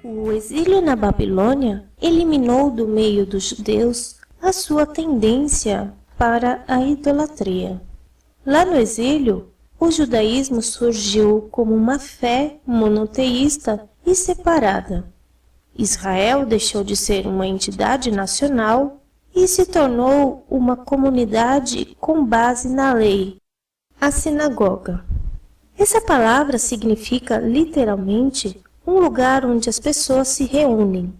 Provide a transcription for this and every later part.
O exílio na Babilônia eliminou do meio dos judeus a sua tendência para a idolatria. Lá no exílio, o judaísmo surgiu como uma fé monoteísta e separada. Israel deixou de ser uma entidade nacional e se tornou uma comunidade com base na lei, a sinagoga. Essa palavra significa literalmente um lugar onde as pessoas se reúnem.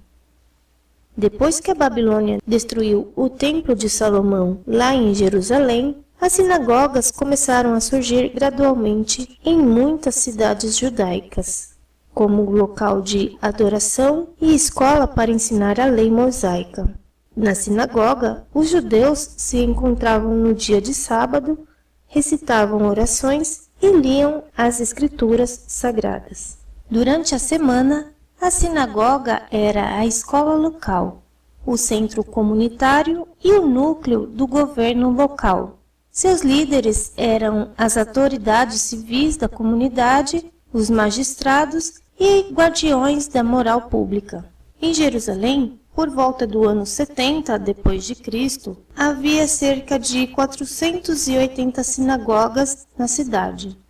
Depois que a Babilônia destruiu o Templo de Salomão lá em Jerusalém, as sinagogas começaram a surgir gradualmente em muitas cidades judaicas, como local de adoração e escola para ensinar a lei mosaica. Na sinagoga, os judeus se encontravam no dia de sábado, recitavam orações e liam as escrituras sagradas. Durante a semana, a sinagoga era a escola local, o centro comunitário e o núcleo do governo local. Seus líderes eram as autoridades civis da comunidade, os magistrados e guardiões da moral pública. Em Jerusalém, por volta do ano 70 d.C., havia cerca de 480 sinagogas na cidade.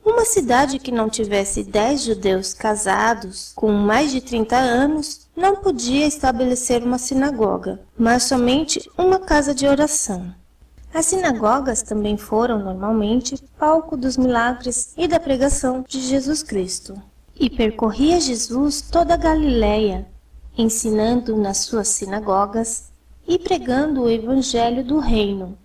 Uma cidade que não tivesse 10 judeus casados com mais de 30 anos não podia estabelecer uma sinagoga, mas somente uma casa de oração. As sinagogas também foram, normalmente, palco dos milagres e da pregação de Jesus Cristo. E percorria Jesus toda a Galiléia, ensinando nas suas sinagogas e pregando o evangelho do reino,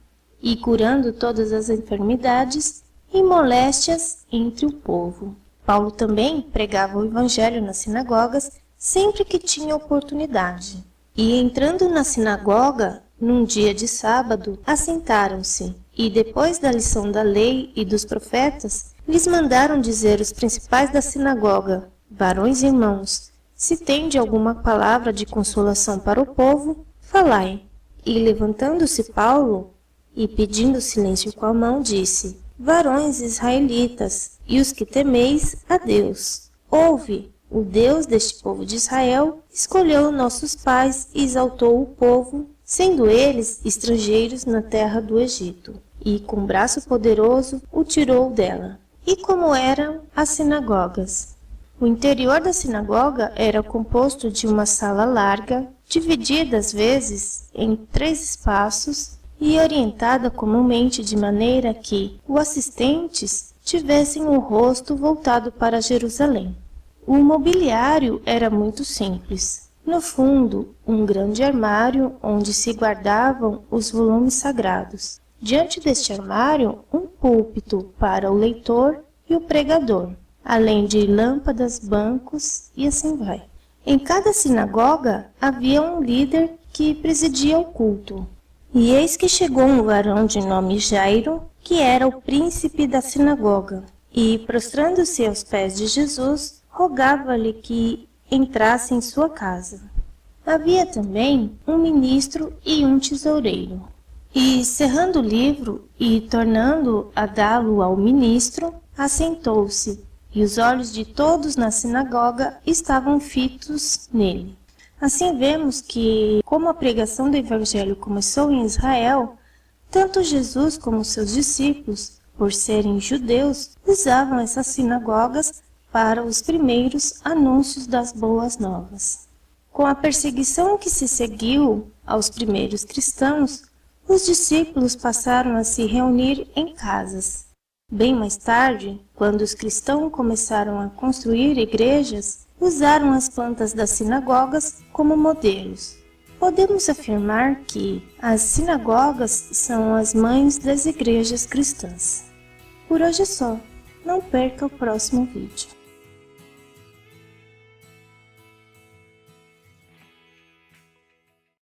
e curando todas as enfermidades e moléstias entre o povo. Paulo também pregava o evangelho nas sinagogas sempre que tinha oportunidade. E entrando na sinagoga, num dia de sábado, assentaram-se, e depois da lição da lei e dos profetas, lhes mandaram dizer os principais da sinagoga: varões e irmãos, se tende alguma palavra de consolação para o povo, falai. E levantando-se Paulo, e pedindo silêncio com a mão, disse: varões israelitas, e os que temeis a Deus, ouve, o Deus deste povo de Israel escolheu nossos pais e exaltou o povo, sendo eles estrangeiros na terra do Egito, e com braço poderoso o tirou dela. E como eram as sinagogas? O interior da sinagoga era composto de uma sala larga, dividida às vezes em 3 espaços e orientada comumente de maneira que os assistentes tivessem o rosto voltado para Jerusalém. O mobiliário era muito simples. No fundo, um grande armário onde se guardavam os volumes sagrados. Diante deste armário, um púlpito para o leitor e o pregador, além de lâmpadas, bancos e assim vai. Em cada sinagoga havia um líder que presidia o culto. E eis que chegou um varão de nome Jairo, que era o príncipe da sinagoga, e, prostrando-se aos pés de Jesus, rogava-lhe que entrasse em sua casa. Havia também um ministro e um tesoureiro. E, cerrando o livro e tornando a dá-lo ao ministro, assentou-se, e os olhos de todos na sinagoga estavam fitos nele. Assim vemos que, como a pregação do Evangelho começou em Israel, tanto Jesus como seus discípulos, por serem judeus, usavam essas sinagogas para os primeiros anúncios das boas novas. Com a perseguição que se seguiu aos primeiros cristãos, os discípulos passaram a se reunir em casas. Bem mais tarde, quando os cristãos começaram a construir igrejas, usaram as plantas das sinagogas como modelos. Podemos afirmar que as sinagogas são as mães das igrejas cristãs. Por hoje é só. Não perca o próximo vídeo.